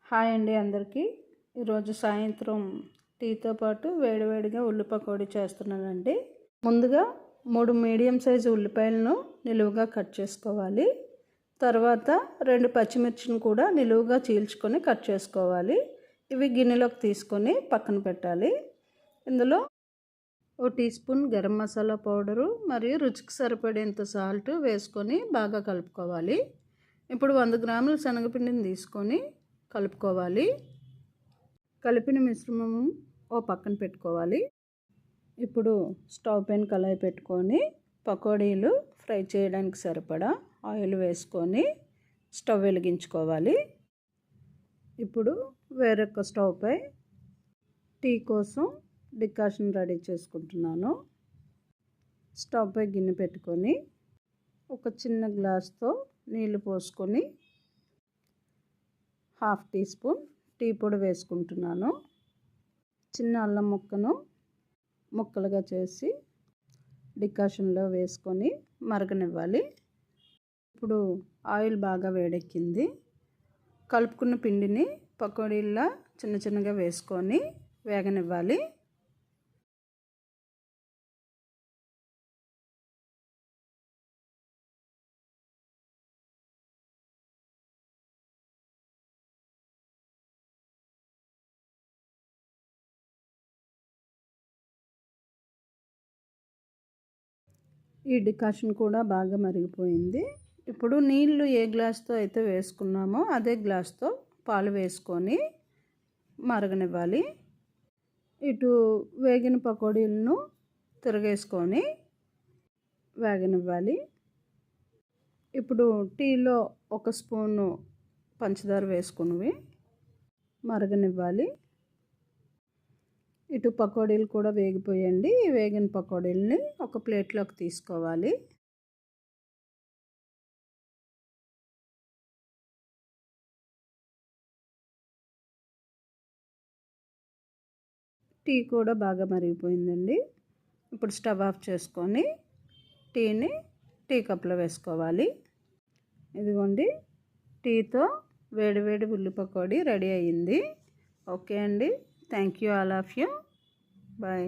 Hi అండి అందరికీ. ఈరోజు సాయంత్రం టీతో పాటు వేడివేడిగా ఉల్లి పకోడీ చేస్తున్నానండి. ముందుగా 3 మీడియం సైజు ఉల్లిపాయలను నిలువుగా కట్ చేసుకోవాలి. తర్వాత 2 పచ్చిమిర్చిని కూడా నిలువుగా చీల్చుకొని కట్ చేసుకోవాలి. ఇవి గిన్నెలోకి తీసుకొని పక్కన పెట్టాలి. ఇందులో 1 teaspoon garam masala powder మరియు రుచికి సరిపడేంత సాల్ట్ వేసుకొని బాగా కలుపుకోవాలి. ఇప్పుడు 100 గ్రాముల శనగపిండిని తీసుకొని కలుపుకోవాలి. కలిపిన మిశ్రమం పక్కన పెట్టుకోవాలి. ఇప్పుడు స్టవ్ పైన కళాయి పెట్టుకొని పకోడీలు ఫ్రై చేయడానికి సరిపడా ఆయిల్ వేసుకొని స్టవ్ వెలిగించుకోవాలి. ఇప్పుడు వేరొక స్టవ్ పై టీ కోసం డికాషన్ రెడీ చేసుకుంటున్నాను. స్టవ్ పై గిన్నె పెట్టుకొని ఒక చిన్న గ్లాస్తో నీళ్లు పోసుకొని 1/2 టీ స్పూన్ టీ పొడి వేసుకుంటున్నాను. చిన్న అల్లం ముక్కను ముక్కలుగా చేసి డికాషన్లో వేసుకొని మరగనివ్వాలి. ఇప్పుడు ఆయిల్ బాగా వేడెక్కింది. కలుపుకున్న పిండిని పకోడీల్లా చిన్న చిన్నగా వేసుకొని వేగనివ్వాలి. ఈ డికాషన్ కూడా బాగా మరిగిపోయింది. ఇప్పుడు నీళ్లు ఏ గ్లాస్తో అయితే వేసుకున్నామో అదే గ్లాస్తో పాలు వేసుకొని మరగనివ్వాలి. ఇటు వేగిన పకోడీలను తిరగేసుకొని వేగనివ్వాలి. ఇప్పుడు టీలో 1 స్పూను పంచదార వేసుకుని మరగనివ్వాలి. ఇటు పకోడీలు కూడా వేగిపోయండి. ఈ వేగిన పకోడీలని ఒక ప్లేట్లోకి తీసుకోవాలి. టీ కూడా బాగా మరిగిపోయిందండి. ఇప్పుడు స్టవ్ ఆఫ్ చేసుకొని టీని టీ కప్లో వేసుకోవాలి. ఇదిగోండి, టీతో వేడివేడి ఉల్లి పకోడీ రెడీ అయ్యింది. ఓకే అండి. Thank you all of you. Bye.